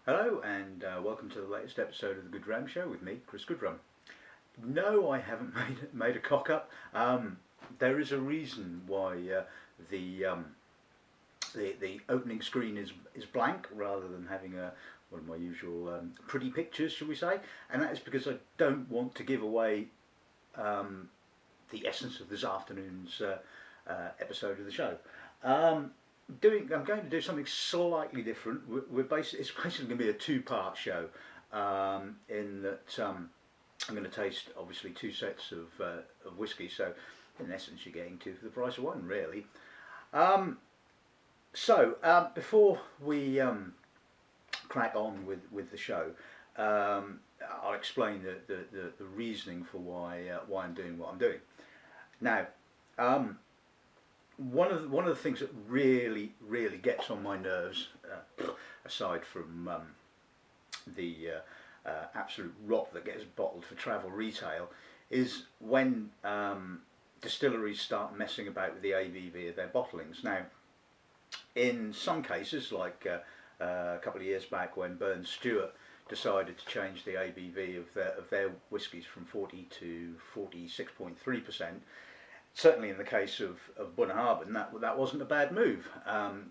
Hello and welcome to the latest episode of the Dram Show with me, Chris Goodrum. No, I haven't made a cock up. There is a reason why the opening screen is blank rather than having one of my usual pretty pictures, shall we say? And that is because I don't want to give away the essence of this afternoon's episode of the show. I'm going to do something slightly different. It's basically going to be a two-part show. In that I'm going to taste obviously two sets of whiskey. So in essence, you're getting two for the price of one, really. Before we crack on with the show, I'll explain the reasoning for why I'm doing what I'm doing. Now. One of the things that really gets on my nerves, aside from the absolute rot that gets bottled for travel retail, is when distilleries start messing about with the ABV of their bottlings. Now, in some cases, like a couple of years back when Burns Stewart decided to change the ABV of their whiskies from 40 to 46.3%. Certainly in the case of Bunnahabhain, that wasn't a bad move.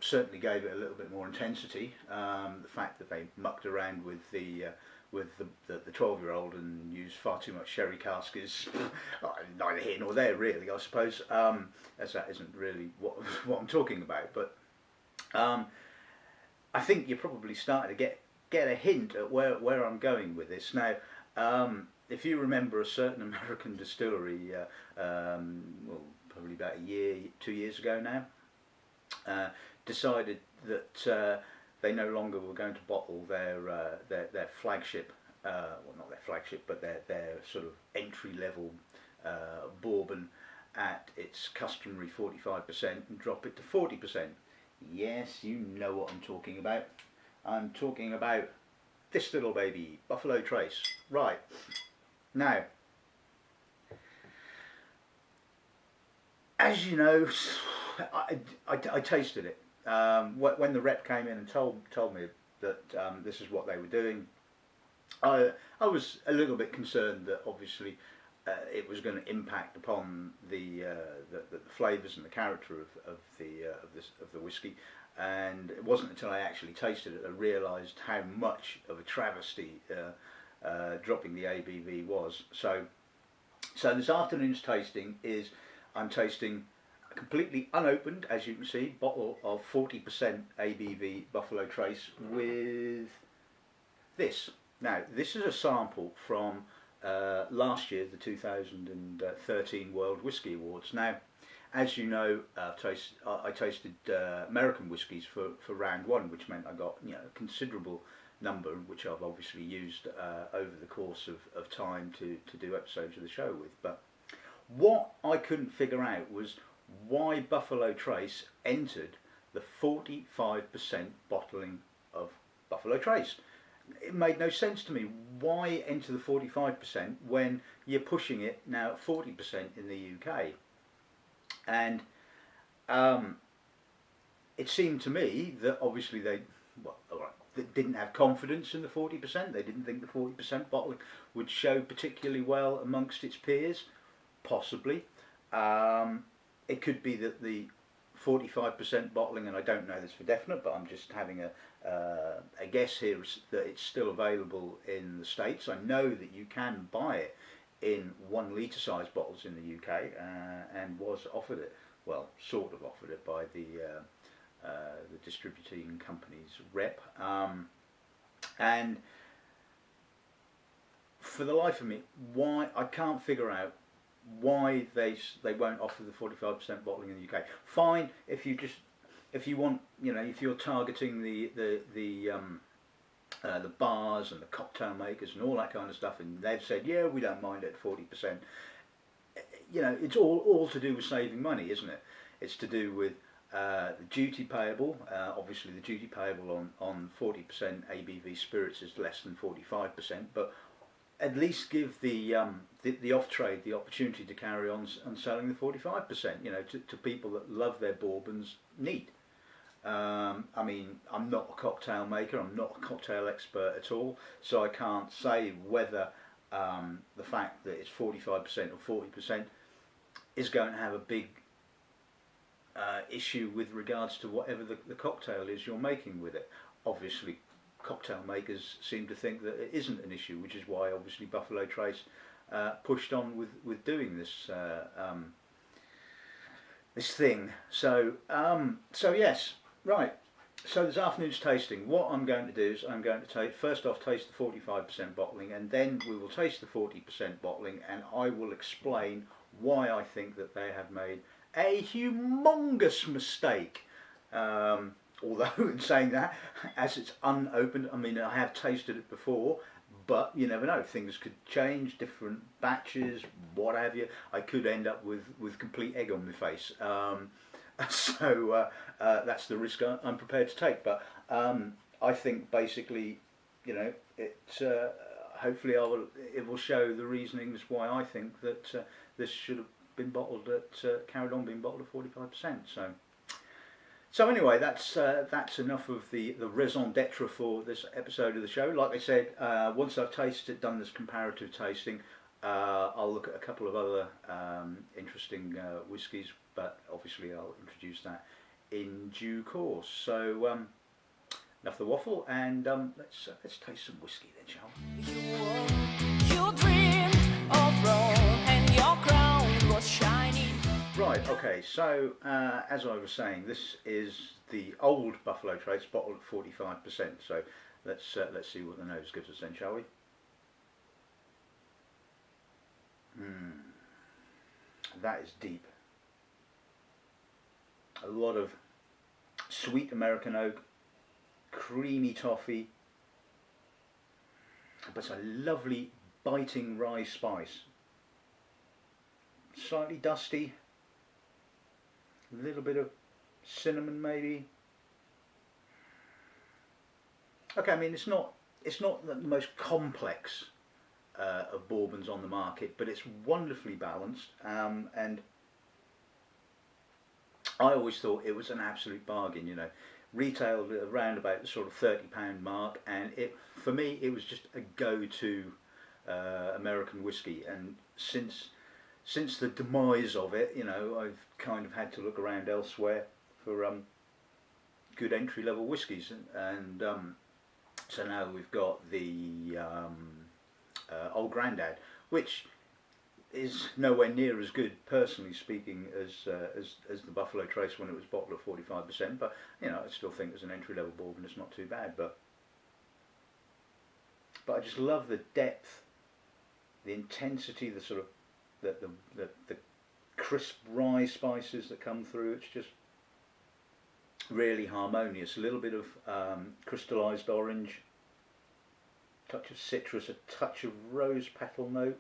Certainly gave it a little bit more intensity. The fact that they mucked around with the 12-year-old and used far too much sherry cask is neither here nor there, really, I suppose, as that isn't really what I'm talking about. But I think you're probably starting to get a hint at where I'm going with this. Now, if you remember a certain American distillery, probably about 2 years ago now, decided that they no longer were going to bottle their flagship, well, not their flagship, but their sort of entry level bourbon at its customary 45% and drop it to 40%. Yes, you know what I'm talking about. I'm talking about this little baby, Buffalo Trace. Right. Now, as you know, I tasted it. When the rep came in and told me that this is what they were doing, I was a little bit concerned that obviously it was going to impact upon the flavours and the character of the whiskey. And it wasn't until I actually tasted it that I realised how much of a travesty dropping the ABV was. So this afternoon's tasting is, I'm tasting a completely unopened, as you can see, bottle of 40% ABV Buffalo Trace with this. Now, this is a sample from last year, the 2013 World Whisky Awards. Now, as you know, I tasted American whiskies for round one, which meant I got a considerable number, which I've obviously used over the course of time to do episodes of the show with. But what I couldn't figure out was why Buffalo Trace entered the 45% bottling of Buffalo Trace. It made no sense to me. Why enter the 45% when you're pushing it now at 40% in the UK? And it seemed to me that obviously they didn't have confidence in the 40%. They didn't think the 40% bottling would show particularly well amongst its peers. Possibly. It could be that the 45% bottling, and I don't know this for definite, but I'm just having a guess here, that it's still available in the States. I know that you can buy it in 1 litre size bottles in the UK, and was offered it, well, sort of offered it by the distributing company's rep, and for the life of me, why I can't figure out why they won't offer the 45% bottling in the UK. Fine, if you want, if you're targeting the bars and the cocktail makers and all that kind of stuff, and they've said, yeah, we don't mind at 40%. It's all to do with saving money, isn't it? It's to do with the duty payable. Obviously, the duty payable on 40% ABV spirits is less than 45%, but at least give the off trade the opportunity to carry on selling the 45%. To people that love their bourbons neat. I mean, I'm not a cocktail maker, I'm not a cocktail expert at all, so I can't say whether the fact that it's 45% or 40% is going to have a big issue with regards to whatever the cocktail is you're making with it. Obviously, cocktail makers seem to think that it isn't an issue, which is why obviously Buffalo Trace pushed on with doing this this thing. So yes, right. So this afternoon's tasting, what I'm going to do is I'm going to first off taste the 45% bottling, and then we will taste the 40% bottling, and I will explain why I think that they have made a humongous mistake. Although in saying that, as it's unopened, I mean, I have tasted it before, but you never know, things could change, different batches, what have you. I could end up with complete egg on my face. So that's the risk I'm prepared to take. But I think basically, you know, hopefully it will show the reasonings why I think that this should have been bottled at carried on being bottled at 45%. So anyway, that's enough of the raison d'etre for this episode of the show. Like I said, once I've done this comparative tasting, I'll look at a couple of other interesting whiskies, but obviously I'll introduce that in due course. So enough the waffle, and let's taste some whiskey then, shall we? You dream of Rome, and your crown was shining. Right, okay, so as I was saying, this is the old Buffalo Trace bottled at 45%, so let's see what the nose gives us then, shall we? That is deep. A lot of sweet American oak, creamy toffee, but a lovely biting rye spice. Slightly dusty. A little bit of cinnamon maybe. Okay, I mean it's not the most complex of bourbons on the market, but it's wonderfully balanced, and I always thought it was an absolute bargain. You know, retailed around about the sort of £30 mark, and for me it was just a go-to American whiskey, and since the demise of it, you know, I've kind of had to look around elsewhere for good entry-level whiskies, and so now we've got the Old Grandad, which is nowhere near as good, personally speaking, as the Buffalo Trace when it was bottled at 45%. But you know, I still think as an entry-level bourbon, it's not too bad. But I just love the depth, the intensity, the sort of the crisp rye spices that come through. It's just really harmonious. A little bit of crystallized orange, touch of citrus, a touch of rose petal note,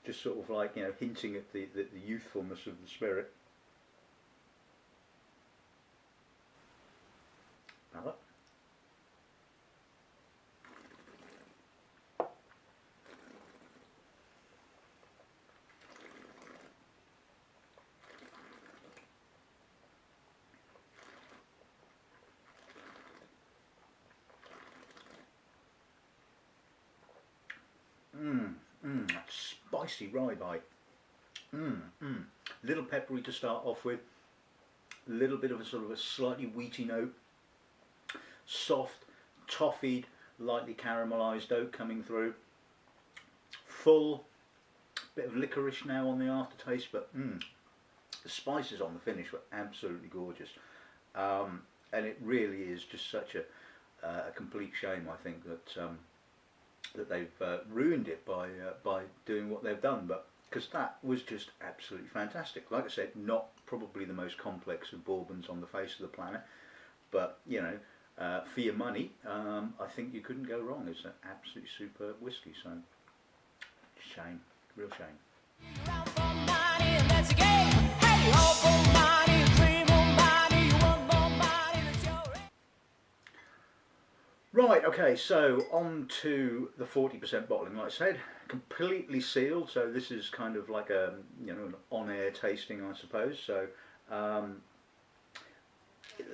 just sort of like, you know, hinting at the youthfulness of the spirit. Palate. That spicy rye bite. Little peppery to start off with. A little bit of a sort of a slightly wheaty note. Soft, toffeed, lightly caramelised oak coming through. Full, bit of licorice now on the aftertaste, but the spices on the finish were absolutely gorgeous. And it really is just such a complete shame, I think, that they've ruined it by doing what they've done, but because that was just absolutely fantastic. Like I said, not probably the most complex of bourbons on the face of the planet, but you know, for your money, I think you couldn't go wrong. It's an absolutely superb whiskey, so shame, real shame. Right, okay, so on to the 40% bottling. Like I said, completely sealed, so this is kind of like a, you know, an on-air tasting, I suppose. So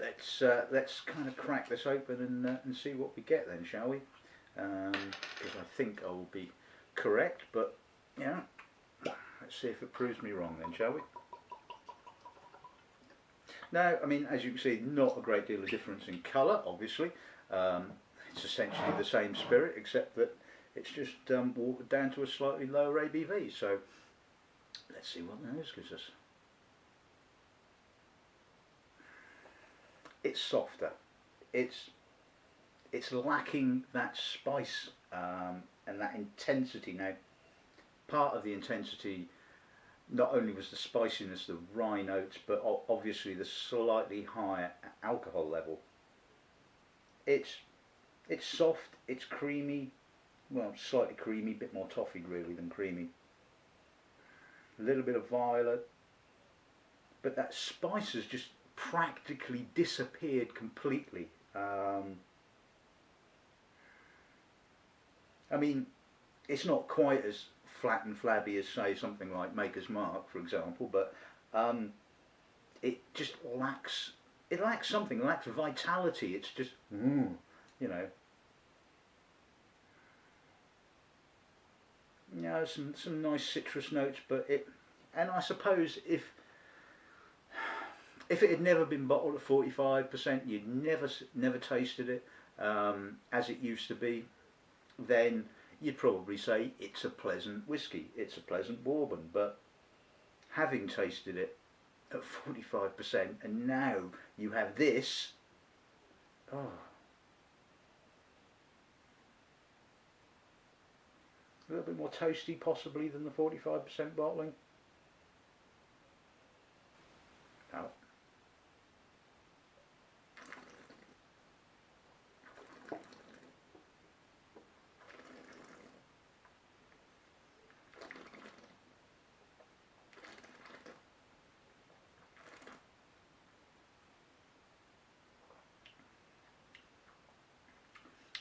let's kind of crack this open and see what we get then, shall we? Because I think I will be correct, but yeah, let's see if it proves me wrong then, shall we? Now, I mean, as you can see, not a great deal of difference in colour, obviously. It's essentially the same spirit, except that it's just watered down to a slightly lower ABV. So let's see what the nose gives us. It's softer. It's lacking that spice and that intensity. Now, part of the intensity not only was the spiciness, the rye notes, but obviously the slightly higher alcohol level. It's soft, it's creamy, well, slightly creamy, a bit more toffee really than creamy. A little bit of violet, but that spice has just practically disappeared completely. I mean, it's not quite as flat and flabby as, say, something like Maker's Mark, for example, but it just lacks. It lacks something. It lacks vitality. It's just, you know. Yeah, some nice citrus notes, but and I suppose if it had never been bottled at 45%, you'd never tasted it as it used to be, then you'd probably say it's a pleasant whiskey, it's a pleasant bourbon. But having tasted it at 45%, and now you have this, oh, a little bit more toasty possibly than the 45% bottling. Oh.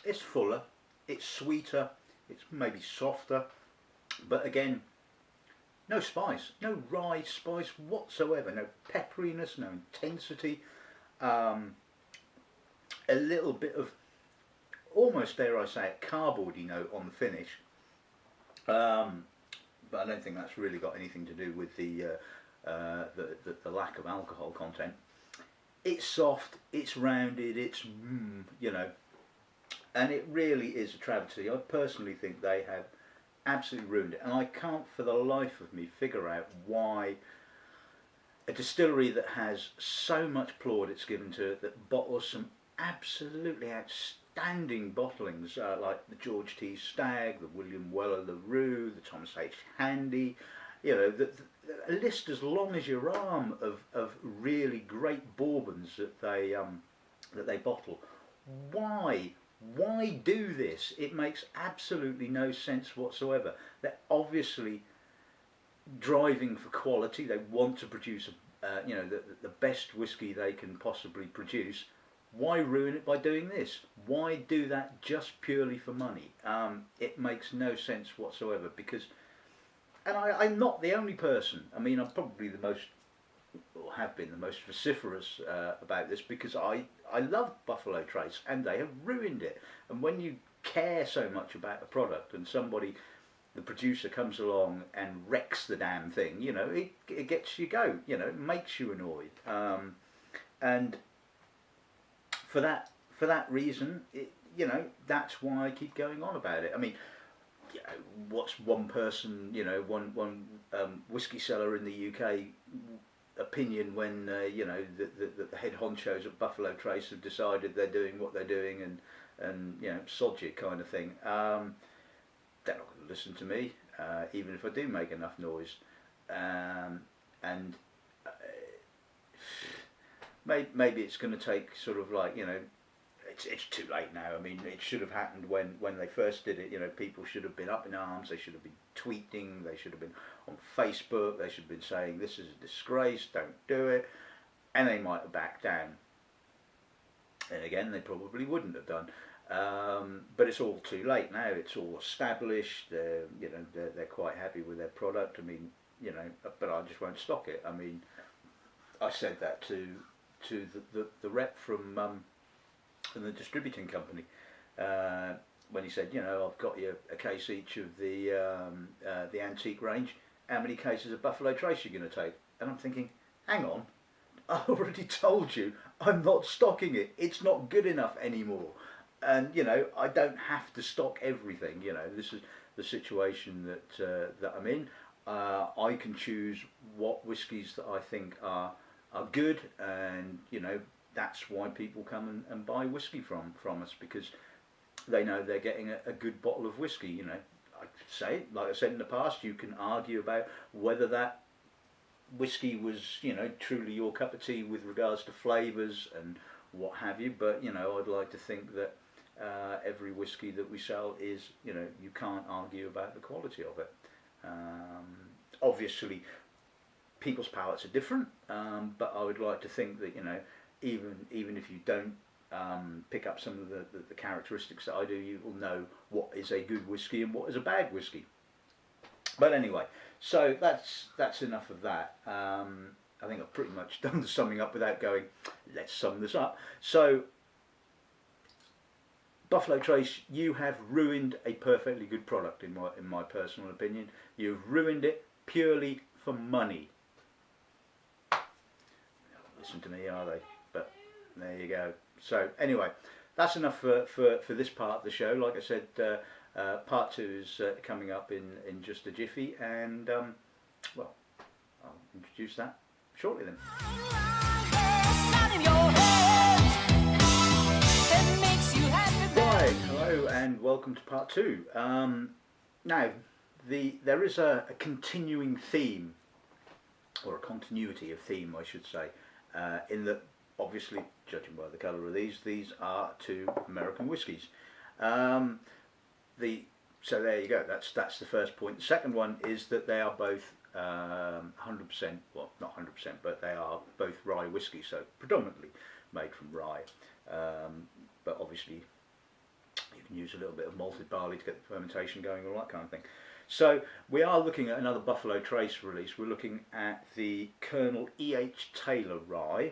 It's fuller, it's sweeter, it's maybe softer, but again, no spice, no rye spice whatsoever, no pepperiness, no intensity, a little bit of, almost dare I say it, cardboardy note on the finish, but I don't think that's really got anything to do with the lack of alcohol content. It's soft, it's rounded, it's, you know, and it really is a travesty. I personally think they have absolutely ruined it, and I can't for the life of me figure out why a distillery that has so much plaudits given to it, that bottles some absolutely outstanding bottlings like the George T. Stagg, the William Weller LaRue, the Thomas H. Handy, you know, a list as long as your arm of really great bourbons that they bottle. Why do this? It makes absolutely no sense whatsoever. They're obviously driving for quality. They want to produce, you know, the best whiskey they can possibly produce. Why ruin it by doing this? Why do that just purely for money? It makes no sense whatsoever. Because, and I'm not the only person. I mean, I'm probably the most, or have been the most vociferous about this, because I love Buffalo Trace and they have ruined it. And when you care so much about a product and somebody, the producer, comes along and wrecks the damn thing, you know, it gets you go, you know, it makes you annoyed. And for that reason, you know, that's why I keep going on about it. I mean, you know, what's one person, you know, one whiskey seller in the UK opinion when you know the head honchos at Buffalo Trace have decided they're doing what they're doing, and you know, sod you kind of thing. They're not going to listen to me, even if I do make enough noise. And maybe it's going to take sort of like, you know, it's too late now. I mean, it should have happened when they first did it. You know, people should have been up in arms. They should have been tweeting. They should have been on Facebook. They should have been saying, this is a disgrace, don't do it. And they might have backed down. And again, they probably wouldn't have done. But it's all too late now. It's all established. You know, they're quite happy with their product. I mean, you know, but I just won't stock it. I mean, I said that to to the rep from the distributing company when he said, you know, I've got you a case each of the antique range. How many cases of Buffalo Trace are you going to take? And I'm thinking, hang on, I already told you I'm not stocking it. It's not good enough anymore. And you know, I don't have to stock everything. You know, this is the situation that I'm in. I can choose what whiskies that I think are good, and you know, that's why people come and buy whiskey from us, because they know they're getting a good bottle of whiskey. You know, I say, like I said in the past, you can argue about whether that whiskey was, you know, truly your cup of tea with regards to flavours and what have you, but you know, I'd like to think that every whiskey that we sell is, you know, you can't argue about the quality of it. Obviously people's palates are different, but I would like to think that, you know, even if you don't pick up some of the characteristics that I do, you will know what is a good whiskey and what is a bad whiskey. But anyway, so that's enough of that. I think I've pretty much done the summing up without going, let's sum this up. So, Buffalo Trace, you have ruined a perfectly good product in my personal opinion. You've ruined it purely for money. Listen to me, are they? But there you go. So anyway, that's enough for this part of the show. Like I said, part 2 is coming up in just a jiffy, and well, I'll introduce that shortly then. Right, hello and welcome to part 2. Now, there is a continuing theme, or a continuity of theme I should say, in that obviously, judging by the colour of these are 2 American whiskies. So there you go, that's the first point. The second one is that they are both 100%, well not 100%, but they are both rye whiskey, so predominantly made from rye. But obviously you can use a little bit of malted barley to get the fermentation going, all that kind of thing. So we are looking at another Buffalo Trace release. We're looking at the Colonel E.H Taylor rye,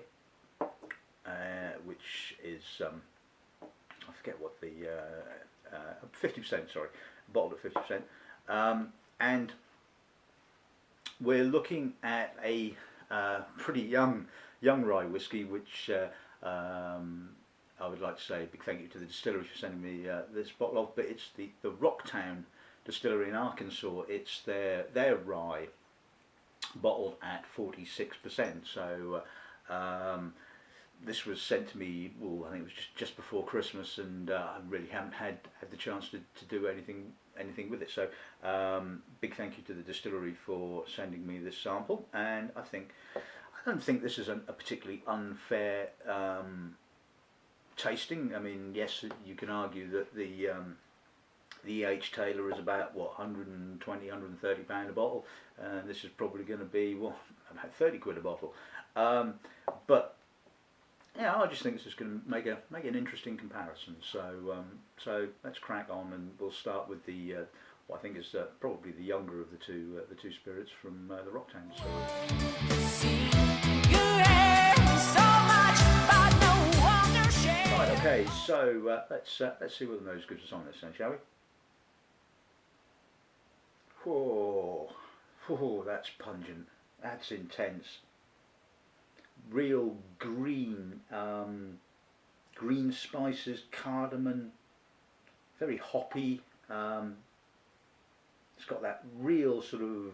which is, I forget what the, 50%, sorry, bottled at 50%. And we're looking at a pretty young rye whiskey, which I would like to say a big thank you to the distillery for sending me this bottle of, but it's the Rock Town Distillery in Arkansas. It's their rye, bottled at 46%. So this was sent to me, well, I think it was just before Christmas, and I really haven't had the chance to do anything with it. So big thank you to the distillery for sending me this sample, and I don't think this is a particularly unfair tasting. I mean, yes, you can argue that the E.H Taylor is about, what, 120, 130 pound a bottle, and this is probably going to be, well, about 30 quid a bottle. But yeah, I just think this is going to make an interesting comparison. So let's crack on, and we'll start with the what I think is probably the younger of the two spirits from the Rock Town Distillery. Right, okay, so let's see what the nose gives us on this then, shall we? Whoa, that's pungent. That's intense. Real green, green spices, cardamom, very hoppy. It's got that real sort of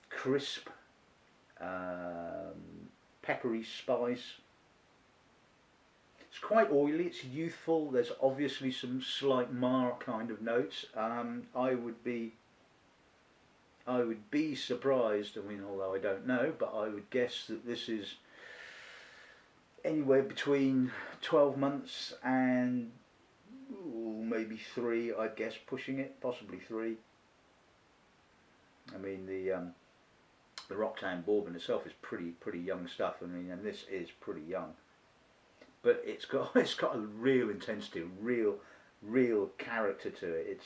crisp, peppery spice. It's quite oily, it's youthful, there's obviously some slight Mar kind of notes. I would be surprised, I mean, although I don't know, but I would guess that this is anywhere between 12 months and maybe 3, I'd guess, pushing it, possibly 3. I mean, the Rock Town Bourbon itself is pretty young stuff. I mean, and this is pretty young, but it's got a real intensity, real character to it.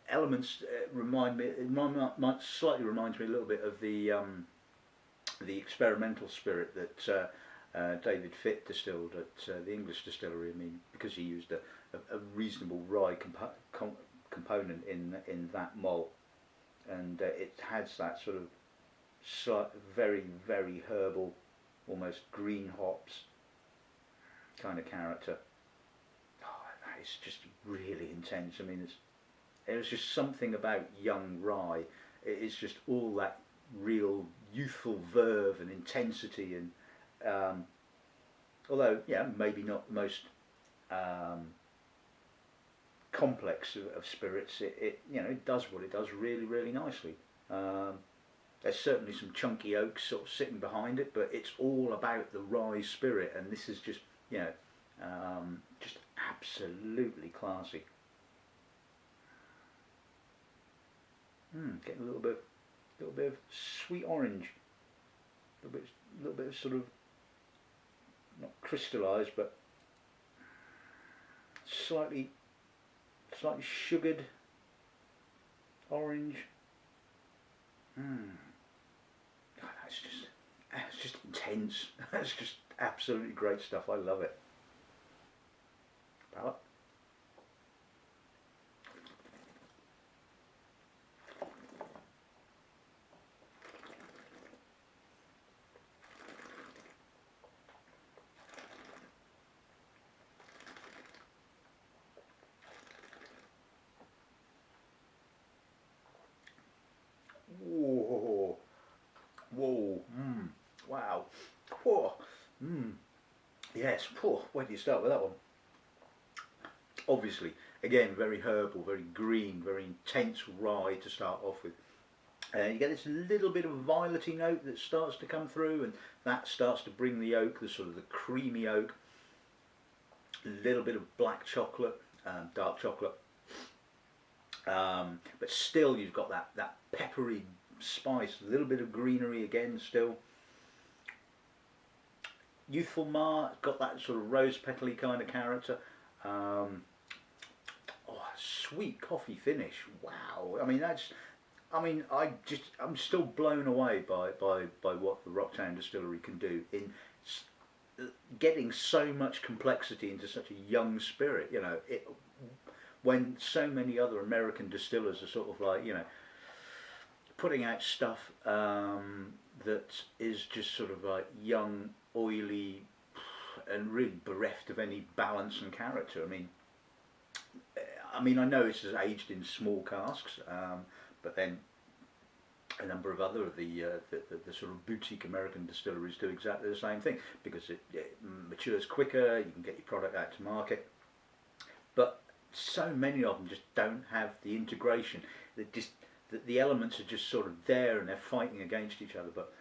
elements remind me. It might slightly reminds me a little bit of the experimental spirit that David Fitt distilled at the English distillery. I mean, because he used a reasonable rye component in that malt, and it has that sort of very, very herbal, almost green hops kind of character. Oh, it's just really intense. I mean, there's just something about young rye. It is just all that real youthful verve and intensity, and although maybe not the most complex of spirits, it does what it does really, really nicely. There's certainly some chunky oaks sort of sitting behind it, but it's all about the rye spirit, and this is just just absolutely classy. Getting a little bit of sweet orange, a little bit of sort of not crystallised, but slightly sugared orange. It's just intense. It's just absolutely great stuff. I love it. Palate. Whoa, whoa, wow, whoa, yes, whoa. Where do you start with that one? Obviously, again, very herbal, very green, very intense rye to start off with. You get this little bit of violety note that starts to come through, and that starts to bring the oak, the sort of the creamy oak. A little bit of black chocolate, dark chocolate. But still you've got that peppery spice, a little bit of greenery again still. Youthful malt, got that sort of rose petally kind of character. Sweet coffee finish. Wow. I mean I'm still blown away by what the Rock Town Distillery can do in getting so much complexity into such a young spirit. When so many other American distillers are sort of like, putting out stuff that is just sort of like young, oily, and really bereft of any balance and character. I know it's aged in small casks, but then a number of other of the sort of boutique American distilleries do exactly the same thing, because it matures quicker, you can get your product out to market. But so many of them just don't have the integration. The elements are just sort of there, and they're fighting against each other. But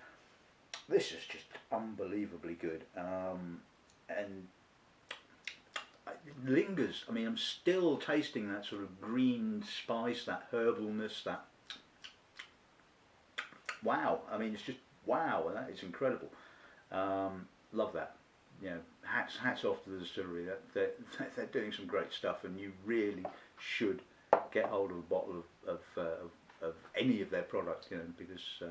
this is just unbelievably good, and it lingers. I'm still tasting that sort of green spice, that herbalness, that wow. It's just wow. That is incredible. Love that. Hats off to the distillery. They're doing some great stuff, and you really should get hold of a bottle of any of their products, because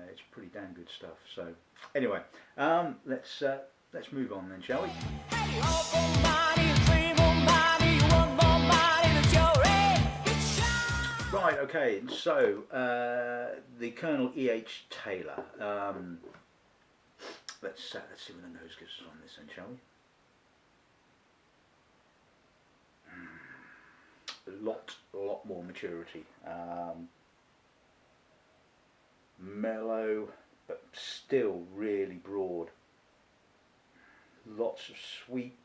it's pretty damn good stuff. So anyway, let's move on then, shall we? Right. Okay. So the Colonel E.H. Taylor. Let's see what the nose gives us on this then, shall we? A lot more maturity. Mellow, but still really broad. Lots of sweet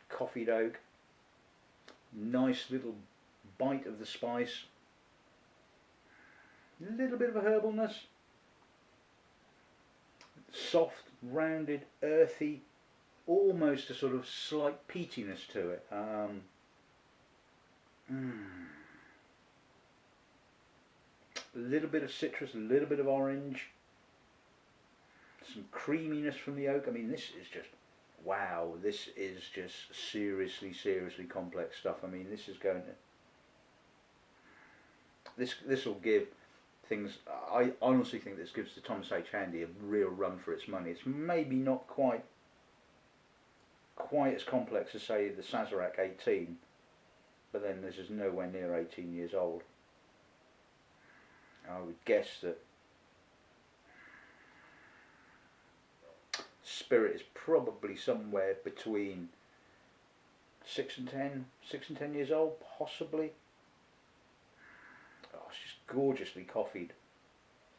coffeed oak. Nice little bite of the spice. A little bit of a herbalness. Soft, rounded, earthy, almost a sort of slight peatiness to it. A little bit of citrus, a little bit of orange, some creaminess from the oak. This is just wow. This is just seriously complex stuff. This is going to this will give things. I honestly think this gives the Thomas H. Handy a real run for its money. It's maybe not quite as complex as, say, the Sazerac 18, but then this is nowhere near 18 years old. I would guess that spirit is probably somewhere between 6 and 10 years old, possibly. Oh, it's just gorgeously coffeed,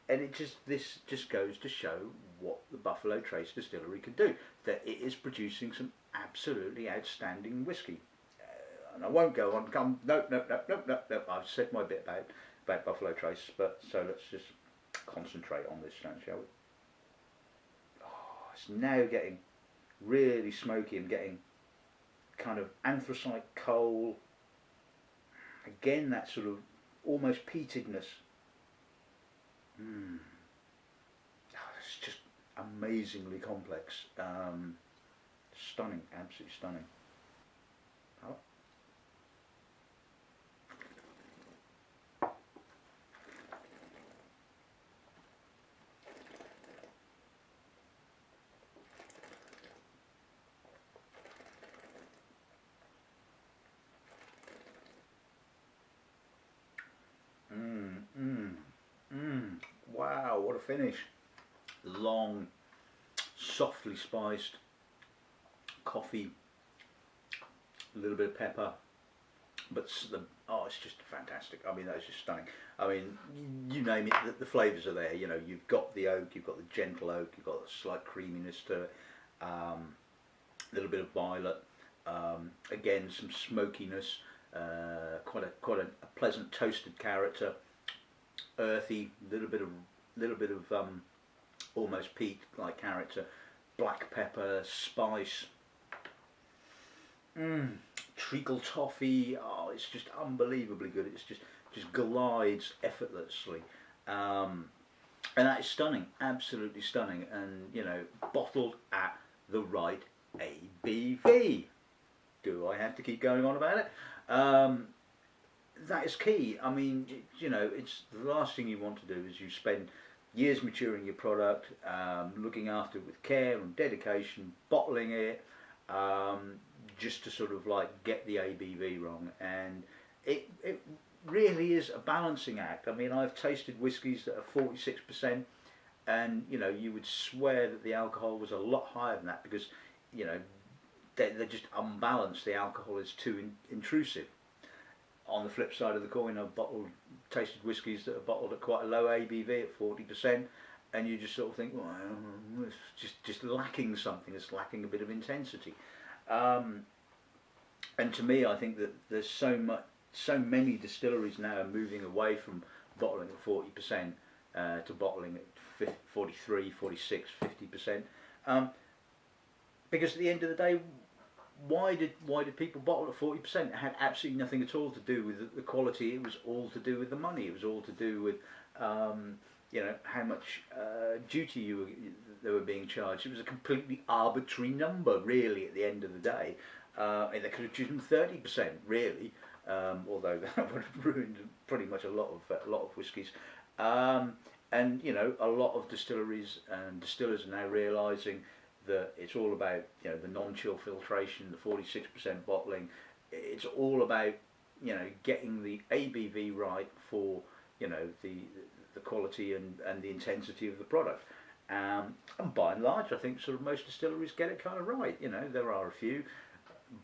and this just goes to show what the Buffalo Trace Distillery can do. That it is producing some absolutely outstanding whiskey. And I won't go on. Nope. I've said my bit about Buffalo Trace, but so let's just concentrate on this, shall we? Oh, it's now getting really smoky and getting kind of anthracite coal. Again, that sort of almost peatedness. Oh, it's just amazingly complex. Stunning, absolutely stunning. Oh. Wow, what a finish. Long, softly spiced coffee, a little bit of pepper, but it's just fantastic. I mean, that's just stunning. I mean, you name it, the flavours are there. You know, you've got the oak, you've got the gentle oak, you've got a slight creaminess to it, a little bit of violet, again some smokiness, quite a pleasant toasted character, earthy, little bit of almost peat-like character, black pepper, spice, treacle toffee. Oh, it's just unbelievably good. It's just glides effortlessly, and that is stunning, absolutely stunning. And you know, bottled at the right ABV. Do I have to keep going on about it? That is key. I mean, you know, it's the last thing you want to do is you spend years maturing your product, looking after it with care and dedication, bottling it, just to sort of like get the ABV wrong. And it really is a balancing act. I mean, I've tasted whiskies that are 46%, and you know, you would swear that the alcohol was a lot higher than that because, you know, they're just unbalanced. The alcohol is too intrusive. On the flip side of the coin, I've tasted whiskies that are bottled at quite a low ABV at 40%, and you just sort of think, well, it's just lacking something. It's lacking a bit of intensity. And to me, I think that there's so many distilleries now are moving away from bottling at 40% to bottling at 43, 46, 50%. Because at the end of the day, why did people bottle at 40%? It had absolutely nothing at all to do with the quality. It was all to do with the money. It was all to do with you know, how much duty they were being charged. It was a completely arbitrary number, really. At the end of the day, and they could have chosen 30%, really. Although that would have ruined pretty much a lot of whiskies. And you know, a lot of distilleries and distillers are now realising that it's all about, you know, the non-chill filtration, the 46% bottling. It's all about, you know, getting the ABV right for, you know, the quality and the intensity of the product. And by and large, I think sort of most distilleries get it kind of right. You know, there are a few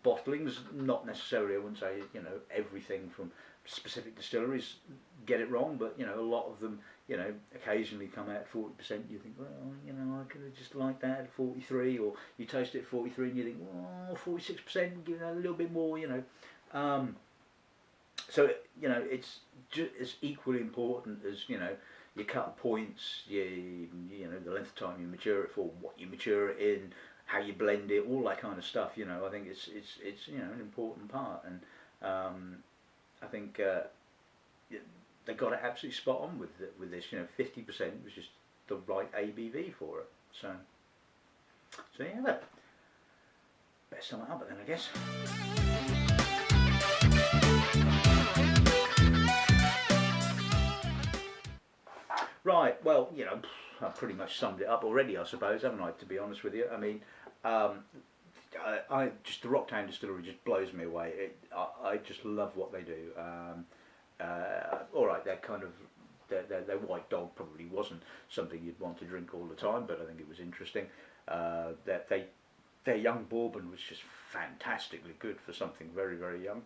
bottlings, not necessarily, I wouldn't say, you know, everything from specific distilleries get it wrong, but you know, a lot of them, you know, occasionally come out at 40%. You think, well, you know, I could have just liked that at 43, or you taste it at 43 and you think, well, 46%, give it a little bit more, you know. So you know, it's equally important as, you know, your cut points, you know, the length of time you mature it for, what you mature it in, how you blend it, all that kind of stuff. You know, I think it's you know, an important part, and I think they got it absolutely spot on with this. You know, 50% was just the right ABV for it. So yeah, better sum it up then, I guess. Right. Well, you know, I've pretty much summed it up already, I suppose, haven't I? To be honest with you, I mean, um, I just the Rock Town Distillery just blows me away. I just love what they do. All right, they're kind of their white dog probably wasn't something you'd want to drink all the time, but I think it was interesting. That their young bourbon was just fantastically good for something very very young.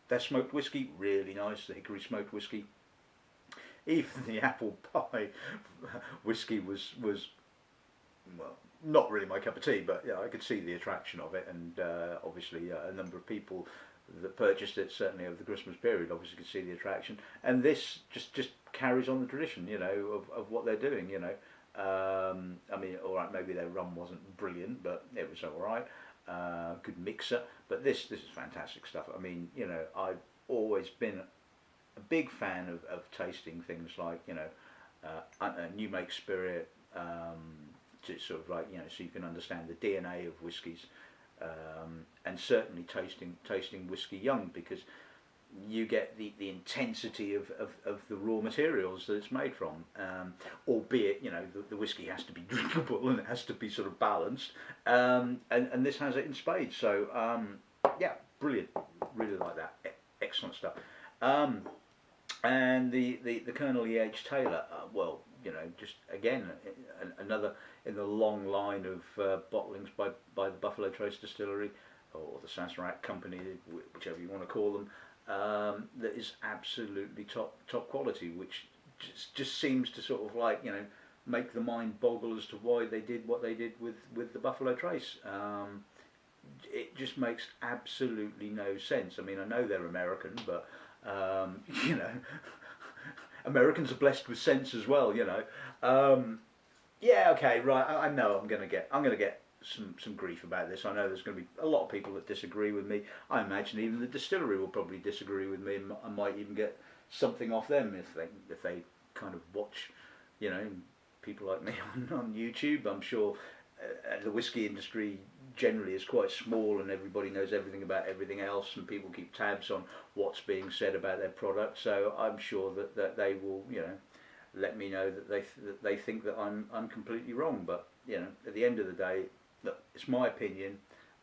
Their smoked whiskey really nice. The hickory smoked whiskey. Even the apple pie whiskey was well, not really my cup of tea, but yeah, I could see the attraction of it, and obviously a number of people that purchased it certainly over the Christmas period obviously could see the attraction, and this just carries on the tradition, you know, of what they're doing, you know. I mean, all right, maybe their rum wasn't brilliant, but it was all right, good mixer. But this is fantastic stuff. I mean, you know, I've always been a big fan of tasting things like, you know, new make spirit, to sort of like, you know, so you can understand the DNA of whiskies, and certainly tasting whiskey young, because you get the intensity of the raw materials that it's made from, albeit, you know, the whiskey has to be drinkable and it has to be sort of balanced, and this has it in spades. So yeah, brilliant, really like that, excellent stuff. And the Colonel E.H Taylor, well, you know, just again another in the long line of bottlings by the Buffalo Trace Distillery or the Sazerac Company, whichever you want to call them, that is absolutely top quality, which just seems to sort of like, you know, make the mind boggle as to why they did what they did with the Buffalo Trace. It just makes absolutely no sense. I mean, I know they're American, but you know, Americans are blessed with sense as well, you know. Yeah, okay, right. I know I'm gonna get some grief about this. I know there's going to be a lot of people that disagree with me. I imagine even the distillery will probably disagree with me, and I might even get something off them if they kind of watch, you know, people like me on YouTube. I'm sure the whiskey industry generally is quite small, and everybody knows everything about everything else, and people keep tabs on what's being said about their product. So I'm sure that they will, you know, let me know that they think that I'm completely wrong. But you know, at the end of the day, look, it's my opinion.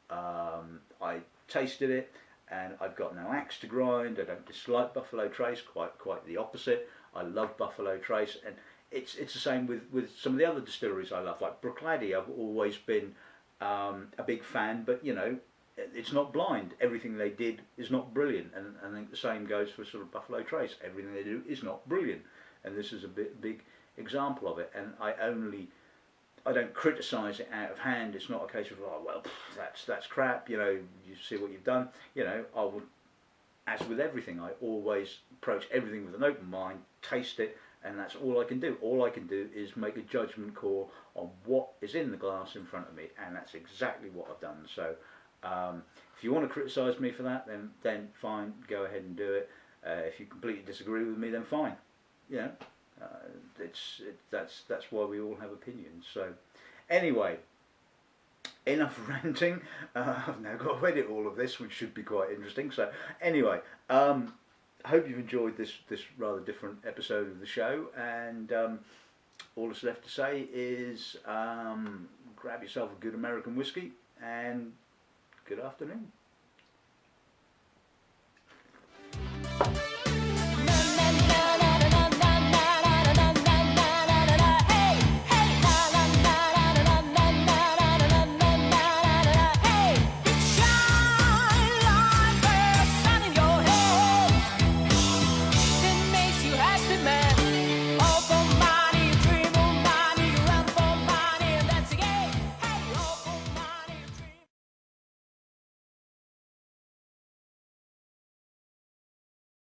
I tasted it, and I've got no axe to grind. I don't dislike Buffalo Trace. Quite the opposite. I love Buffalo Trace, and it's the same with some of the other distilleries I love, like Bruichladdich. I've always been a big fan, but you know, it's not blind. Everything they did is not brilliant, and I think the same goes for sort of Buffalo Trace. Everything they do is not brilliant, and this is a big example of it. And I don't criticise it out of hand. It's not a case of, oh well, that's crap. You know, you see what you've done. You know, I would, as with everything, I always approach everything with an open mind, taste it, and that's all I can do. All I can do is make a judgment call on what is in the glass in front of me, and that's exactly what I've done. So if you want to criticise me for that, then fine, go ahead and do it. If you completely disagree with me, then fine. You know, that's why we all have opinions. So anyway, enough ranting. I've now got to edit all of this, which should be quite interesting. So anyway, I hope you've enjoyed this rather different episode of the show, and all that's left to say is grab yourself a good American whiskey and good afternoon.